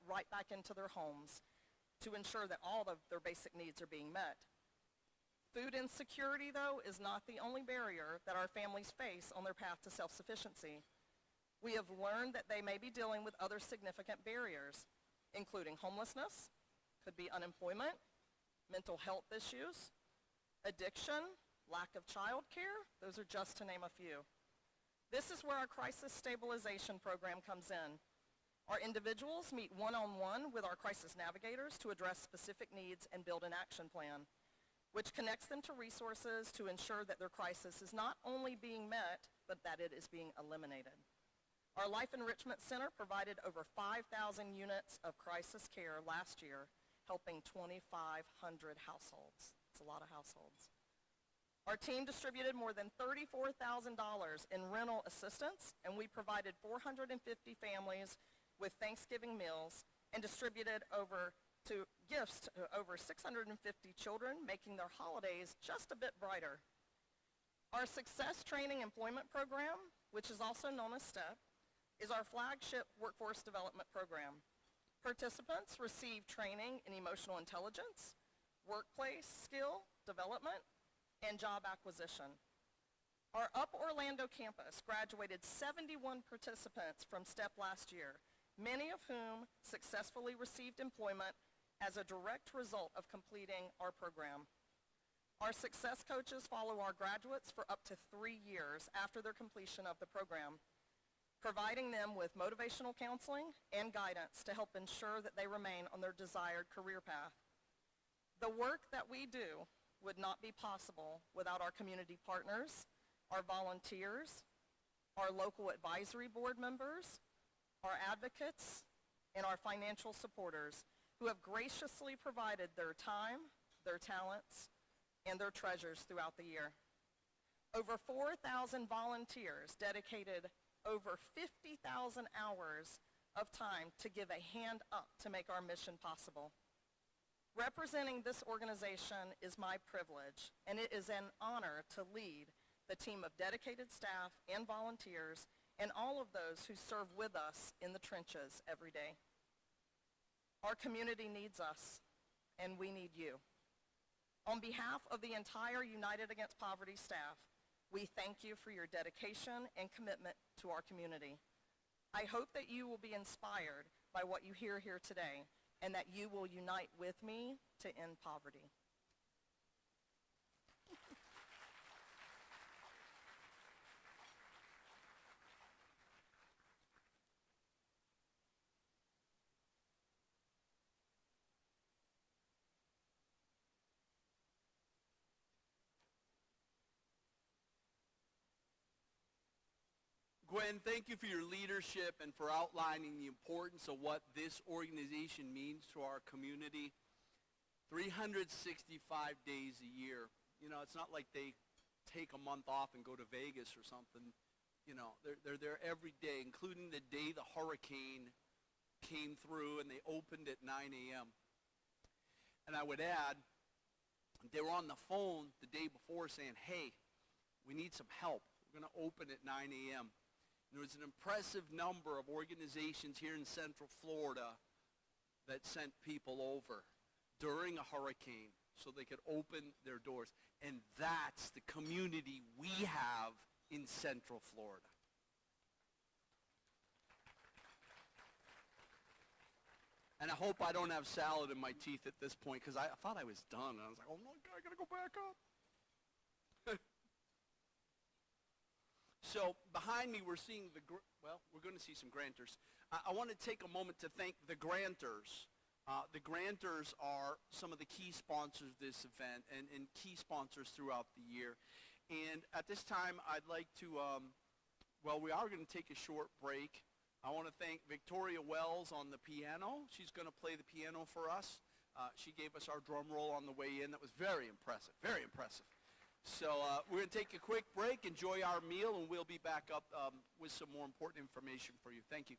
right back into their homes to ensure that all of their basic needs are being met. Food insecurity, though, is not the only barrier that our families face on their path to self-sufficiency. We have learned that they may be dealing with other significant barriers, including homelessness, could be unemployment, mental health issues, addiction, lack of child care. Those are just to name a few. This is where our crisis stabilization program comes in. Our individuals meet one-on-one with our crisis navigators to address specific needs and build an action plan, which connects them to resources to ensure that their crisis is not only being met, but that it is being eliminated. Our Life Enrichment Center provided over 5,000 units of crisis care last year, helping 2,500 households. It's a lot of households. Our team distributed more than $34,000 in rental assistance, and we provided 450 families with Thanksgiving meals and distributed gifts to over 650 children, making their holidays just a bit brighter. Our Success Training Employment Program, which is also known as STEP, is our flagship workforce development program. Participants receive training in emotional intelligence, workplace skill development, and job acquisition. Our Up Orlando campus graduated 71 participants from STEP last year, many of whom successfully received employment as a direct result of completing our program. Our success coaches follow our graduates for up to 3 years after their completion of the program, providing them with motivational counseling and guidance to help ensure that they remain on their desired career path. The work that we do would not be possible without our community partners, our volunteers, our local advisory board members, our advocates, and our financial supporters who have graciously provided their time, their talents, and their treasures throughout the year. Over 4,000 volunteers dedicated over 50,000 hours of time to give a hand up to make our mission possible. Representing this organization is my privilege, and it is an honor to lead the team of dedicated staff and volunteers and all of those who serve with us in the trenches every day. Our community needs us, and we need you. On behalf of the entire United Against Poverty staff, we thank you for your dedication and commitment to our community. I hope that you will be inspired by what you hear here today and that you will unite with me to end poverty. Gwen, thank you for your leadership and for outlining the importance of what this organization means to our community. 365 days a year. You know, it's not like they take a month off and go to Vegas or something. You know, they're there every day, including the day the hurricane came through and they opened at 9 a.m. And I would add, they were on the phone the day before saying, hey, we need some help. We're going to open at 9 a.m. There was an impressive number of organizations here in Central Florida that sent people over during a hurricane so they could open their doors. And that's the community we have in Central Florida. And I hope I don't have salad in my teeth at this point because I thought I was done. And I was like, oh my God, I got to go back up. So behind me, we're seeing we're going to see some grantors. I want to take a moment to thank the grantors. The grantors are some of the key sponsors of this event and key sponsors throughout the year. And at this time, I'd like to, we are going to take a short break. I want to thank Victoria Wells on the piano. She's going to play the piano for us. She gave us our drum roll on the way in. That was very impressive, very impressive. So we're going to take a quick break, enjoy our meal, and we'll be back up with some more important information for you. Thank you.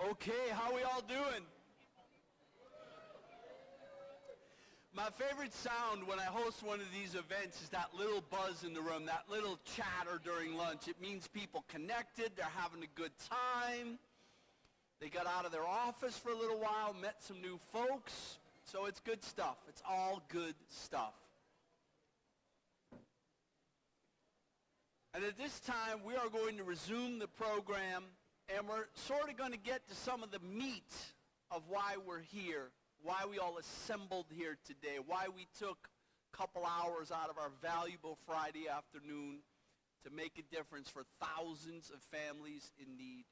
Okay, how we all doing? My favorite sound when I host one of these events is that little buzz in the room, that little chatter during lunch. It means people connected, they're having a good time. They got out of their office for a little while, met some new folks. So it's good stuff. It's all good stuff. And at this time, we are going to resume the program, and we're sort of going to get to some of the meat of why we're here, why we all assembled here today, why we took a couple hours out of our valuable Friday afternoon to make a difference for thousands of families in need.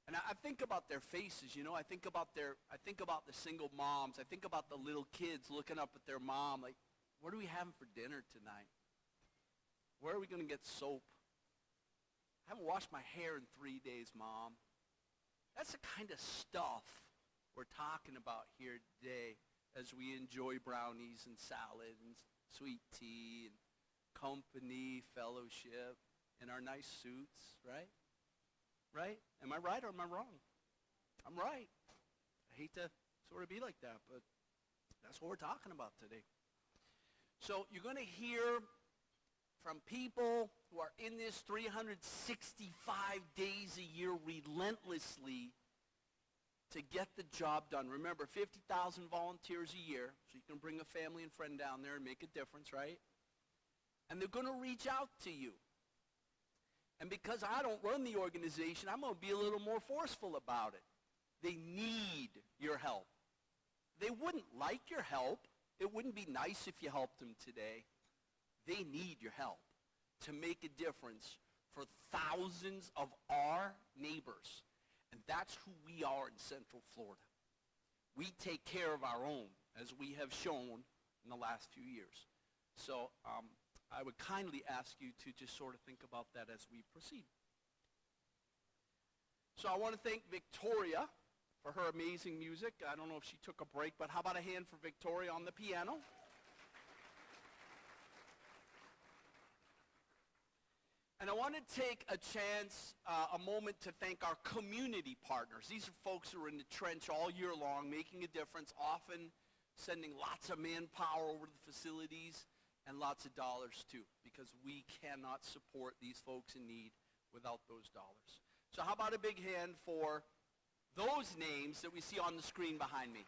And I think about their faces, you know. I think about the single moms. I think about the little kids looking up at their mom like, what are we having for dinner tonight? Where are we going to get soap? I haven't washed my hair in 3 days, Mom. That's the kind of stuff we're talking about here today as we enjoy brownies and salad and sweet tea and company, fellowship, and our nice suits, right? Right? Am I right or am I wrong? I'm right. I hate to sort of be like that, but that's what we're talking about today. So you're going to hear from people who are in this 365 days a year relentlessly to get the job done. Remember, 50,000 volunteers a year, so you can bring a family and friend down there and make a difference, right? And they're going to reach out to you. And because I don't run the organization, I'm going to be a little more forceful about it. They need your help. They wouldn't like your help. It wouldn't be nice if you helped them today. They need your help to make a difference for thousands of our neighbors. And that's who we are in Central Florida. We take care of our own, as we have shown in the last few years. So I would kindly ask you to just sort of think about that as we proceed. So I want to thank Victoria for her amazing music. I don't know if she took a break, but how about a hand for Victoria on the piano? And I want to take a chance, a moment to thank our community partners. These are folks who are in the trench all year long, making a difference, often sending lots of manpower over to the facilities and lots of dollars too, because we cannot support these folks in need without those dollars. So how about a big hand for those names that we see on the screen behind me?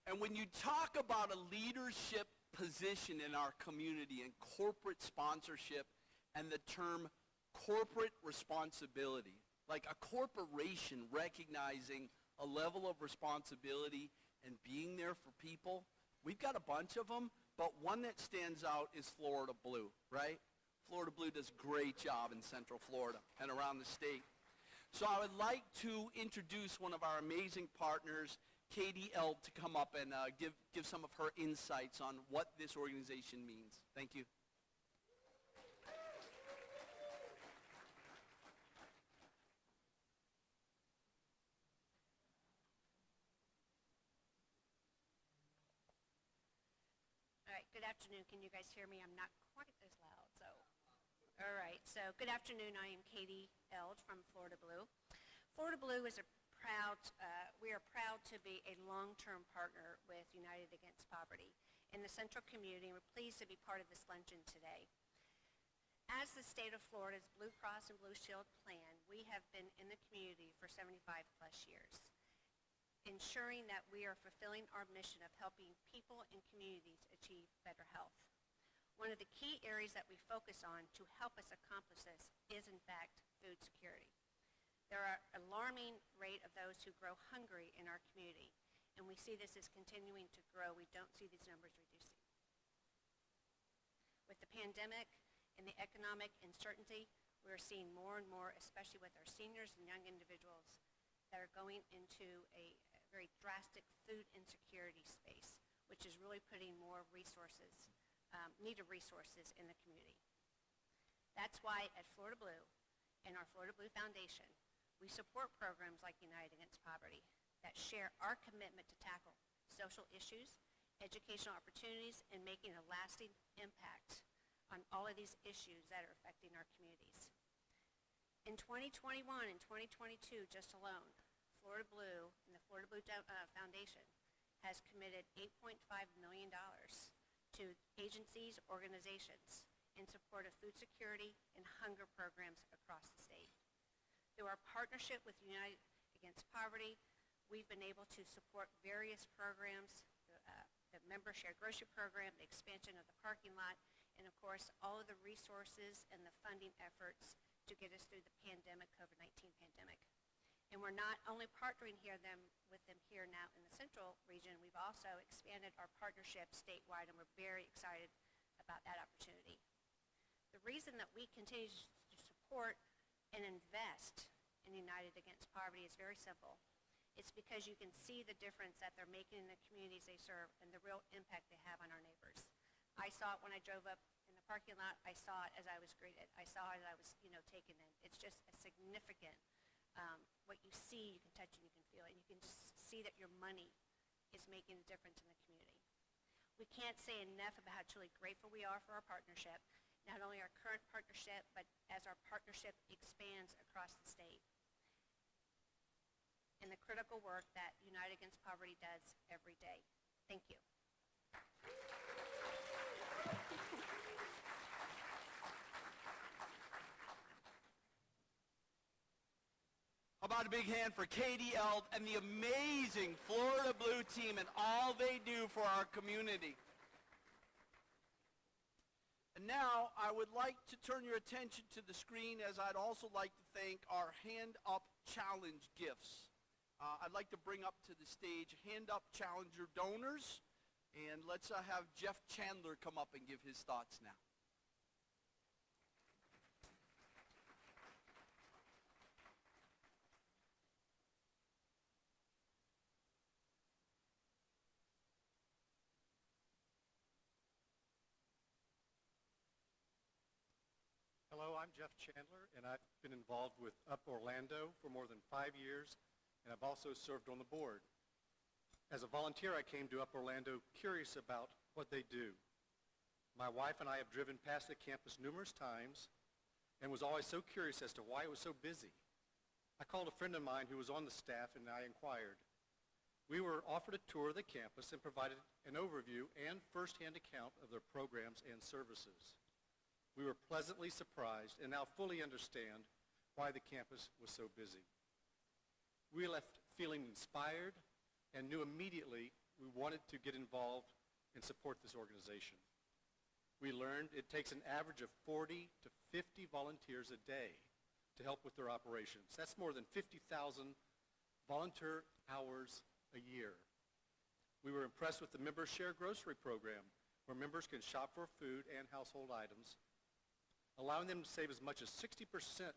And when you talk about a leadership position in our community and corporate sponsorship and the term corporate responsibility, like a corporation recognizing a level of responsibility and being there for people, we've got a bunch of them, but one that stands out is Florida Blue, right? Florida Blue does a great job in Central Florida and around the state. So I would like to introduce one of our amazing partners, Katie Eld, to come up and give some of her insights on what this organization means. Thank you. All right, good afternoon. Can you guys hear me? I'm not quite as loud, so. All right, so good afternoon. I am Katie Eld from Florida Blue. Florida Blue is we are proud to be a long-term partner with United Against Poverty in the Central community, and we're pleased to be part of this luncheon today. As the state of Florida's Blue Cross and Blue Shield plan, we have been in the community for 75 plus years, ensuring that we are fulfilling our mission of helping people and communities achieve better health. One of the key areas that we focus on to help us accomplish this is, in fact, food security. There are an alarming rate of those who grow hungry in our community, and we see this is continuing to grow. We don't see these numbers reducing. With the pandemic and the economic uncertainty, we're seeing more and more, especially with our seniors and young individuals, that are going into a very drastic food insecurity space, which is really putting more resources, needed resources in the community. That's why at Florida Blue and our Florida Blue Foundation, we support programs like United Against Poverty that share our commitment to tackle social issues, educational opportunities, and making a lasting impact on all of these issues that are affecting our communities. In 2021 and 2022 just alone, Florida Blue and the Florida Blue Foundation has committed $8.5 million to agencies, organizations in support of food security and hunger programs across the state. Through our partnership with United Against Poverty, we've been able to support various programs, the member shared grocery program, the expansion of the parking lot, and of course, all of the resources and the funding efforts to get us through the COVID-19 pandemic. And we're not only partnering with them here now in the central region, we've also expanded our partnership statewide, and we're very excited about that opportunity. The reason that we continue to support and invest in United Against Poverty is very simple. It's because you can see the difference that they're making in the communities they serve and the real impact they have on our neighbors. I saw it when I drove up in the parking lot. I saw it as I was greeted. I saw it as I was, taken in. It's just a significant, what you see, you can touch, and you can feel it. And you can just see that your money is making a difference in the community. We can't say enough about how truly grateful we are for our partnership, not only our current partnership, but as our partnership expands across the state, and the critical work that United Against Poverty does every day. Thank you. How about a big hand for Katie Eld and the amazing Florida Blue team and all they do for our community. And now I would like to turn your attention to the screen, as I'd also like to thank our Hand Up Challenge gifts. I'd like to bring up to the stage Hand Up Challenger donors, and let's have Jeff Chandler come up and give his thoughts now. Hello, I'm Jeff Chandler, and I've been involved with Up Orlando for more than 5 years, and I've also served on the board. As a volunteer, I came to Up Orlando curious about what they do. My wife and I have driven past the campus numerous times and was always so curious as to why it was so busy. I called a friend of mine who was on the staff, and I inquired. We were offered a tour of the campus and provided an overview and firsthand account of their programs and services. We were pleasantly surprised and now fully understand why the campus was so busy. We left feeling inspired and knew immediately we wanted to get involved and support this organization. We learned it takes an average of 40 to 50 volunteers a day to help with their operations. That's more than 50,000 volunteer hours a year. We were impressed with the Member Share Grocery Program, where members can shop for food and household items, allowing them to save as much as 60%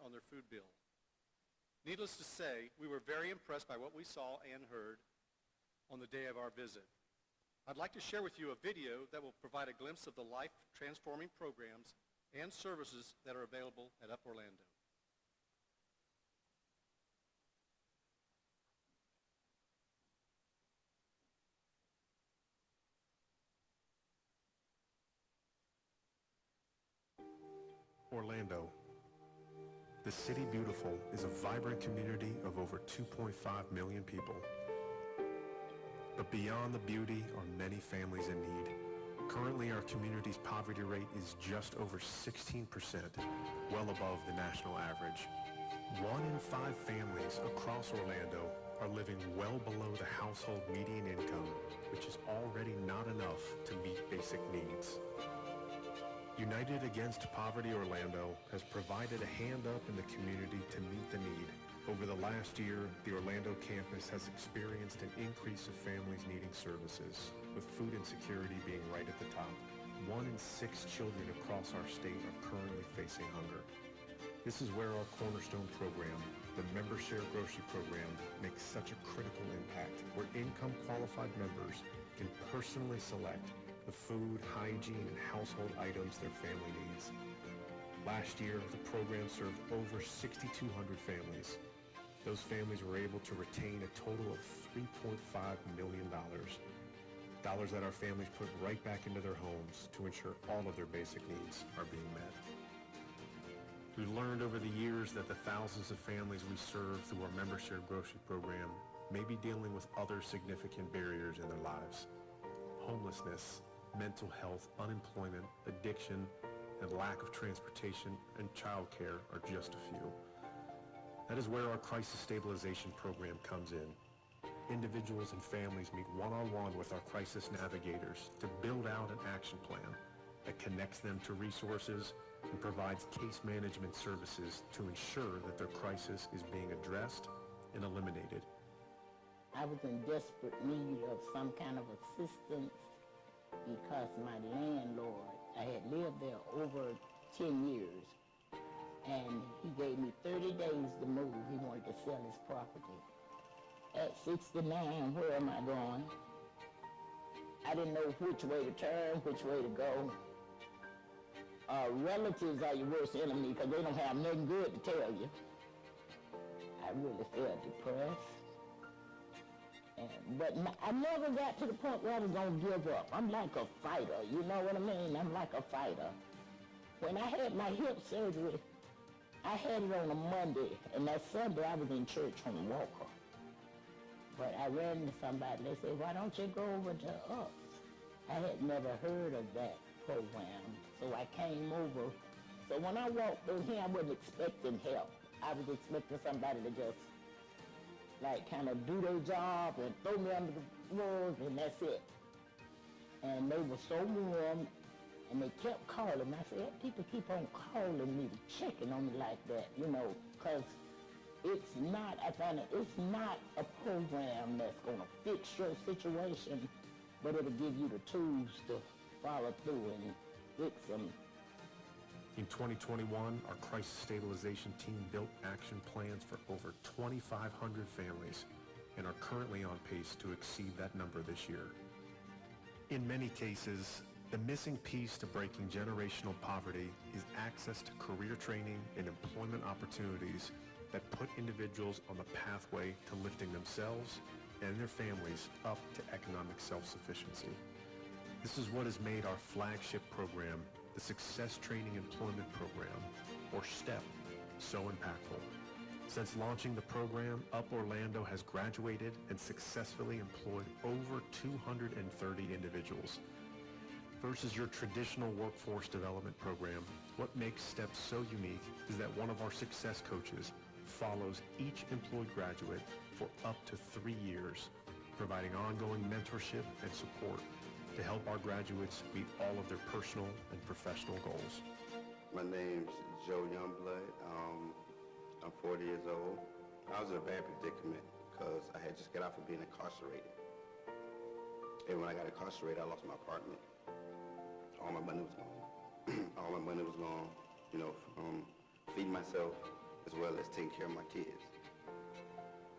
on their food bill. Needless to say, we were very impressed by what we saw and heard on the day of our visit. I'd like to share with you a video that will provide a glimpse of the life-transforming programs and services that are available at Up Orlando. Orlando. The City Beautiful is a vibrant community of over 2.5 million people. But beyond the beauty are many families in need. Currently, our community's poverty rate is just over 16%, well above the national average. 1 in 5 families across Orlando are living well below the household median income, which is already not enough to meet basic needs. United Against Poverty Orlando has provided a hand up in the community to meet the need. Over the last year, the Orlando campus has experienced an increase of families needing services, with food insecurity being right at the top. 1 in 6 children across our state are currently facing hunger. This is where our cornerstone program, the Member Share Grocery Program, makes such a critical impact, where income-qualified members can personally select the food, hygiene, and household items their family needs. Last year, the program served over 6,200 families. Those families were able to retain a total of $3.5 million. dollars that our families put right back into their homes to ensure all of their basic needs are being met. We've learned over the years that the thousands of families we serve through our member-shared grocery program may be dealing with other significant barriers in their lives. Homelessness, mental health, unemployment, addiction, and lack of transportation and childcare are just a few. That is where our crisis stabilization program comes in. Individuals and families meet one-on-one with our crisis navigators to build out an action plan that connects them to resources and provides case management services to ensure that their crisis is being addressed and eliminated. I was in desperate need of some kind of assistance because my landlord, I had lived there over 10 years, and he gave me 30 days to move. He wanted to sell his property. At 69, where am I going? I didn't know which way to turn, which way to go. Relatives are your worst enemy because they don't have nothing good to tell you. I really felt depressed. But I never got to the point where I was going to give up. I'm like a fighter, you know what I mean? I'm like a fighter. When I had my hip surgery, I had it on a Monday, and that Sunday I was in church on Walker. But I ran into somebody, they said, why don't you go over to UPS? I had never heard of that program, so I came over. So when I walked through here, I wasn't expecting help. I was expecting somebody to just like kind of do their job and throw me under the rug, and that's it. And they were so warm, and they kept calling. I said, people keep on calling me, checking on me like that, you know, because it's not, I find it, it's not a program that's going to fix your situation, but it'll give you the tools to follow through and fix them. In 2021, our crisis stabilization team built action plans for over 2,500 families and are currently on pace to exceed that number this year. In many cases, the missing piece to breaking generational poverty is access to career training and employment opportunities that put individuals on the pathway to lifting themselves and their families up to economic self-sufficiency. This is what has made our flagship program, the Success Training Employment Program, or STEP, so impactful. Since launching the program, Up Orlando has graduated and successfully employed over 230 individuals. Versus your traditional workforce development program, what makes STEP so unique is that one of our success coaches follows each employed graduate for up to 3 years, providing ongoing mentorship and support to help our graduates meet all of their personal and professional goals. My name's Joe Youngblood. I'm 40 years old. I was in a bad predicament because I had just got out from being incarcerated. And when I got incarcerated, I lost my apartment. All my money was gone. All my money was gone, you know, from feeding myself as well as taking care of my kids.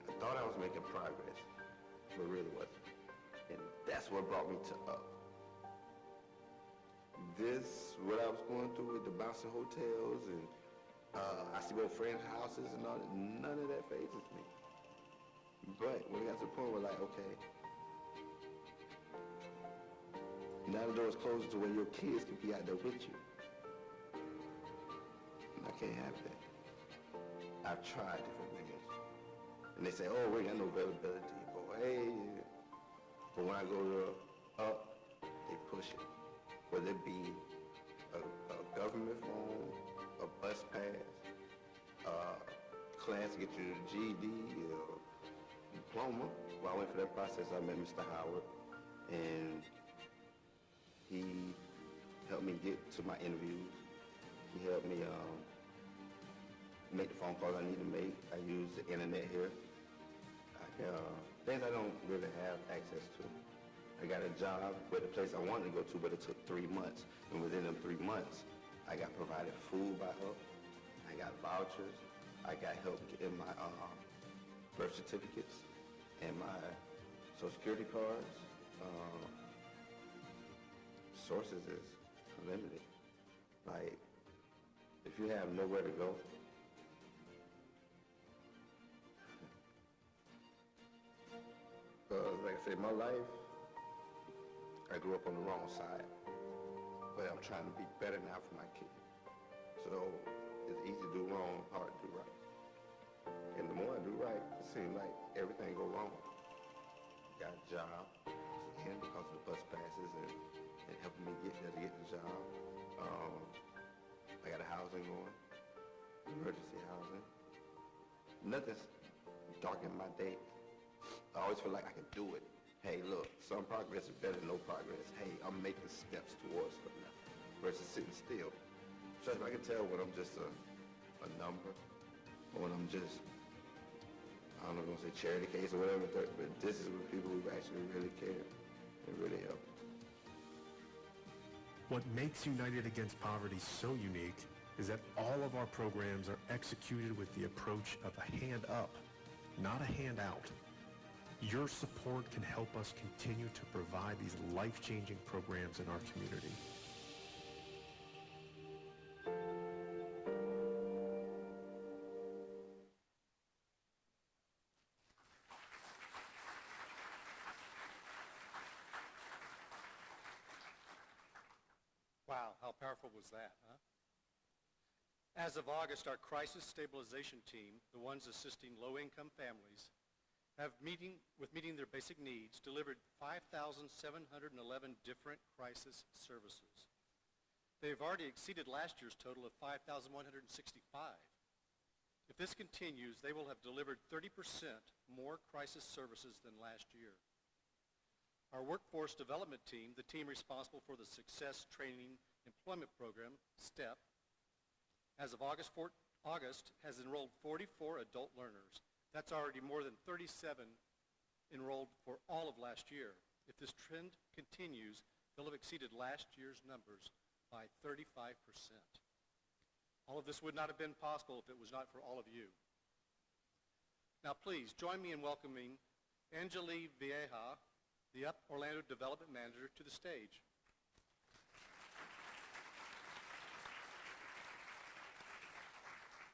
I thought I was making progress, but really wasn't. And that's what brought me to Up. What I was going through with the bouncing hotels and I see old friends' houses and all that, none of that phases me. But when it got to the point where like, okay, now the door's closed to where your kids can be out there with you. And I can't have that. I've tried different things. And they say, oh, we got no availability. Or, hey, but when I go to Up, they push it. Whether it be a government phone, a bus pass, class to get you the GED or diploma. While I went for that process, I met Mr. Howard, and he helped me get to my interviews. He helped me make the phone calls I need to make. I use the internet here. Things I don't really have access to. I got a job with the place I wanted to go to, but it took 3 months. And within them 3 months, I got provided food by Up. I got vouchers. I got help getting my birth certificates and my Social Security cards. Sources is limited. Like, if you have nowhere to go, like I said, my life I grew up on the wrong side, but I'm trying to be better now for my kids. So it's easy to do wrong, hard to do right. And the more I do right, it seems like everything go wrong. Got a job, again, because of the bus passes and helping me get there to get the job. I got a housing going, emergency housing. Nothing's darkening my day. I always feel like I can do it. Hey, look, some progress is better than no progress. Hey, I'm making steps towards something versus sitting still. Trust me, I can tell when I'm just a number or when I'm just, I don't know if I'm gonna say charity case or whatever, but this is with people who actually really care and really help. What makes United Against Poverty so unique is that all of our programs are executed with the approach of a hand up, not a handout. Your support can help us continue to provide these life-changing programs in our community. Wow, how powerful was that, huh? As of August, our crisis stabilization team, the ones assisting low-income families, meeting their basic needs, delivered 5,711 different crisis services. They've already exceeded last year's total of 5,165. If this continues, they will have delivered 30% more crisis services than last year. Our workforce development team, the team responsible for the Success Training Employment Program, STEP, as of August, has enrolled 44 adult learners. That's already more than 37 enrolled for all of last year. If this trend continues, they'll have exceeded last year's numbers by 35%. All of this would not have been possible if it was not for all of you. Now please join me in welcoming Angeli Vieja, the Up Orlando Development Manager, to the stage.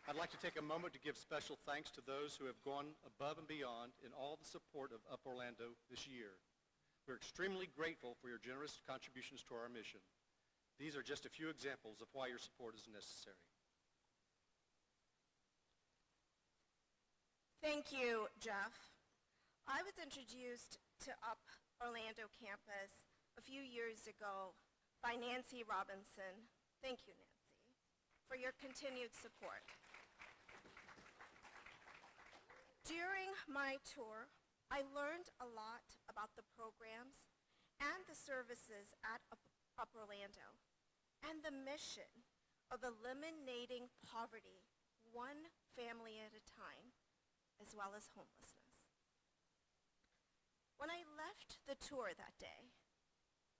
I'd like to take a moment to give special thanks to those who have gone above and beyond in all the support of Up Orlando this year. We're extremely grateful for your generous contributions to our mission. These are just a few examples of why your support is necessary. Thank you, Jeff. I was introduced to Up Orlando campus a few years ago by Nancy Robinson. Thank you, Nancy, for your continued support. During my tour, I learned a lot about the programs and the services at Up Orlando and the mission of eliminating poverty one family at a time, as well as homelessness. When I left the tour that day,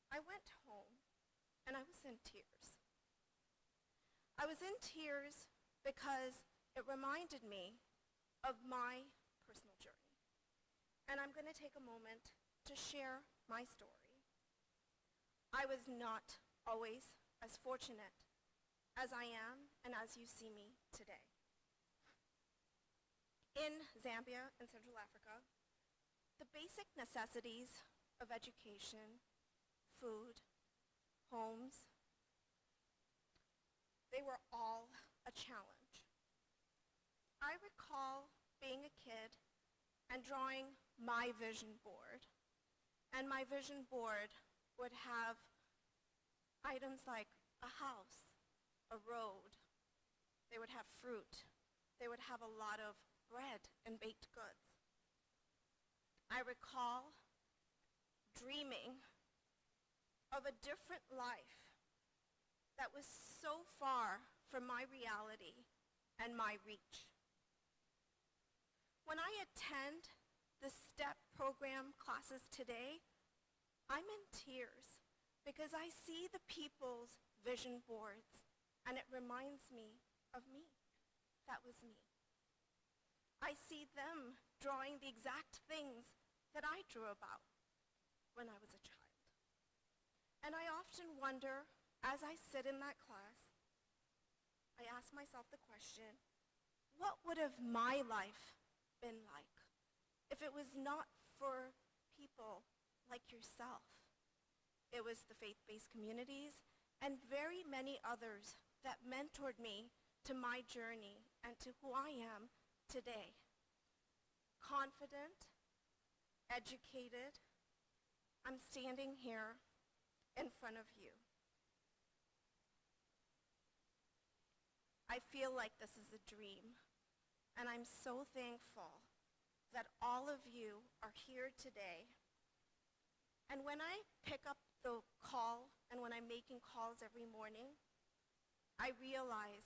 I went home and I was in tears. I was in tears because it reminded me of my personal journey. And I'm going to take a moment to share my story. I was not always as fortunate as I am and as you see me today. In Zambia and Central Africa, the basic necessities of education, food, homes, they were all a challenge. I recall being a kid and drawing my vision board. And my vision board would have items like a house, a road. They would have fruit. They would have a lot of bread and baked goods. I recall dreaming of a different life that was so far from my reality and my reach. When I attend the STEP program classes today, I'm in tears because I see the people's vision boards and it reminds me of me. That was me. I see them drawing the exact things that I drew about when I was a child. And I often wonder, as I sit in that class, I ask myself the question, what would have my life been like if it was not for people like yourself it was the faith-based communities, and very many others that mentored me to my journey and to who I am today. Confident, educated, I'm standing here in front of you. I feel like this is a dream, and I'm so thankful that all of you are here today. And when I pick up the call and when I'm making calls every morning, I realize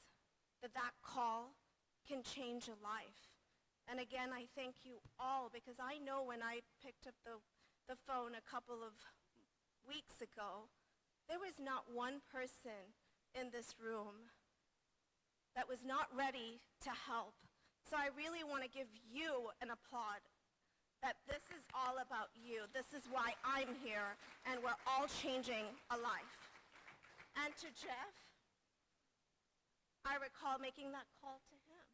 that that call can change a life. And again, I thank you all, because I know when I picked up the phone a couple of weeks ago, there was not one person in this room that was not ready to help. So I really want to give you an applaud, that this is all about you. This is why I'm here, and we're all changing a life. And to Jeff, I recall making that call to him.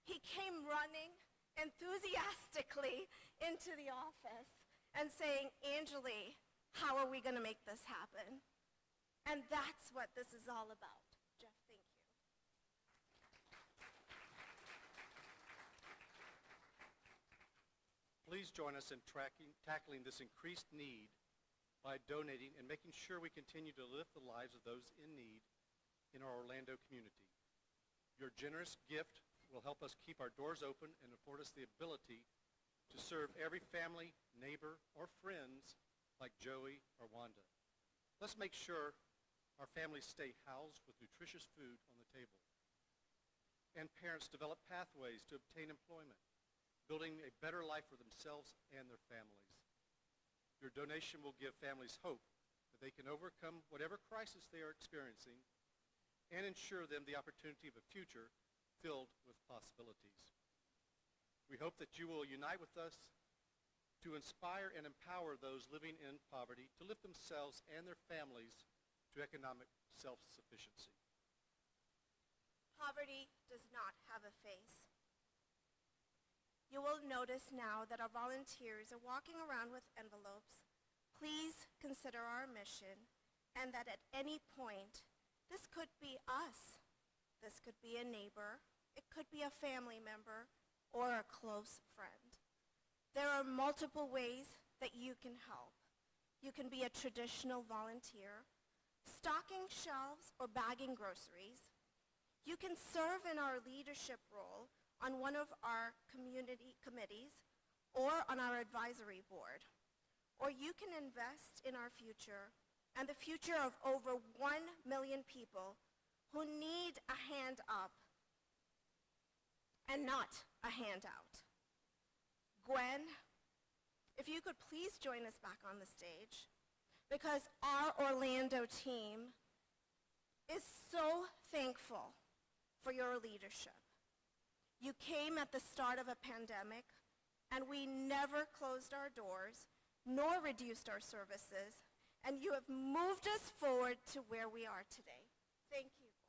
He came running enthusiastically into the office and saying, "Angelie, how are we going to make this happen?" And that's what this is all about. Jeff, thank you. Please join us in tackling this increased need by donating and making sure we continue to lift the lives of those in need in our Orlando community. Your generous gift will help us keep our doors open and afford us the ability to serve every family, neighbor, or friends like Joey or Wanda. Let's make sure our families stay housed with nutritious food on the table. And parents develop pathways to obtain employment, building a better life for themselves and their families. Your donation will give families hope that they can overcome whatever crisis they are experiencing and ensure them the opportunity of a future filled with possibilities. We hope that you will unite with us to inspire and empower those living in poverty to lift themselves and their families to economic self-sufficiency. Poverty does not have a face. You will notice now that our volunteers are walking around with envelopes. Please consider our mission, and that at any point, this could be us. This could be a neighbor. It could be a family member or a close friend. There are multiple ways that you can help. You can be a traditional volunteer, stocking shelves or bagging groceries. You can serve in our leadership role on one of our community committees or on our advisory board. Or you can invest in our future and the future of over 1 million people who need a hand up and not a handout. Gwen, if you could please join us back on the stage, because our Orlando team is so thankful for your leadership. You came at the start of a pandemic, and we never closed our doors nor reduced our services, and you have moved us forward to where we are today. Thank you, Gwen.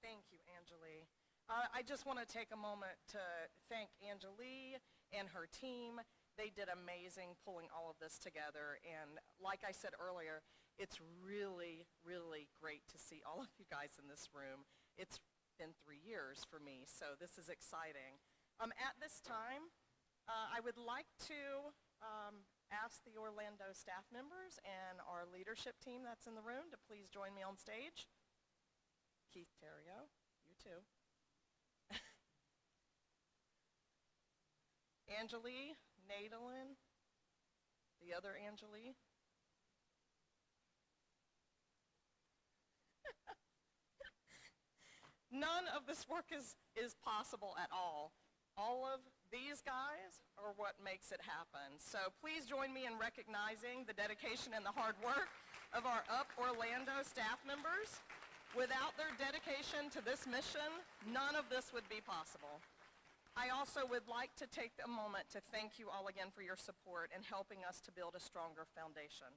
Thank you, Angelie. I just want to take a moment to thank Angelie and her team. They did amazing pulling all of this together. And like I said earlier, it's really, really great to see all of you guys in this room. It's been 3 years for me, so this is exciting. At this time, I would like to ask the Orlando staff members and our leadership team that's in the room to please join me on stage. Keith Terrio, you too. Angelie, Nadalyn, the other Angelie. None of this work is possible at all. All of these guys are what makes it happen. So please join me in recognizing the dedication and the hard work of our Up Orlando staff members. Without their dedication to this mission, none of this would be possible. I also would like to take a moment to thank you all again for your support in helping us to build a stronger foundation.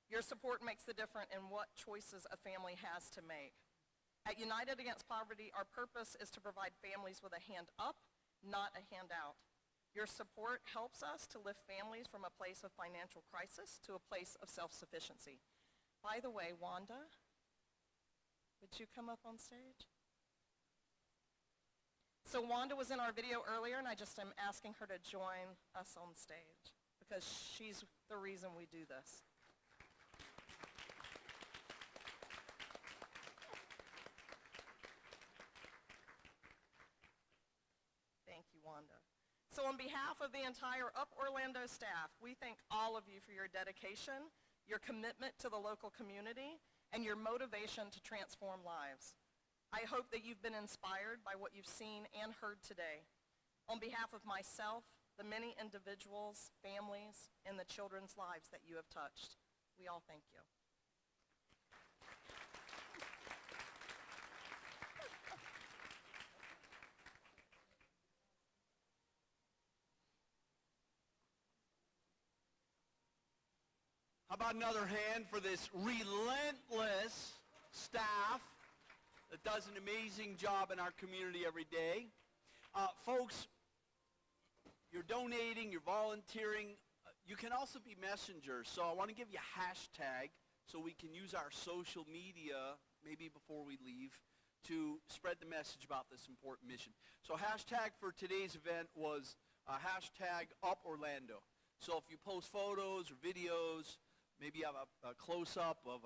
Your support makes the difference in what choices a family has to make. At United Against Poverty, our purpose is to provide families with a hand up, not a handout. Your support helps us to lift families from a place of financial crisis to a place of self-sufficiency. By the way, Wanda, would you come up on stage? So Wanda was in our video earlier, and I just am asking her to join us on stage because she's the reason we do this. Thank you, Wanda. So on behalf of the entire Up Orlando staff, we thank all of you for your dedication, your commitment to the local community, and your motivation to transform lives. I hope that you've been inspired by what you've seen and heard today. On behalf of myself, the many individuals, families, and the children's lives that you have touched, we all thank you. How about another hand for this relentless staff that does an amazing job in our community every day. Folks, you're donating, you're volunteering. You can also be messengers. So I want to give you a hashtag so we can use our social media maybe before we leave to spread the message about this important mission. So hashtag for today's event was hashtag Up Orlando. So if you post photos or videos, maybe you have a close-up of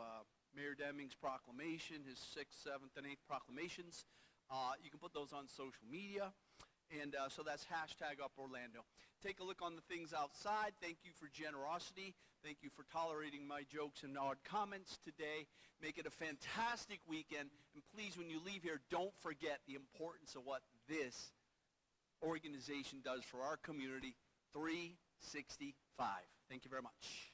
Mayor Demings' proclamation, his 6th, 7th, and 8th proclamations. You can put those on social media. And so that's hashtag Up Orlando. Take a look on the things outside. Thank you for generosity. Thank you for tolerating my jokes and odd comments today. Make it a fantastic weekend. And please, when you leave here, don't forget the importance of what this organization does for our community, 365. Thank you very much.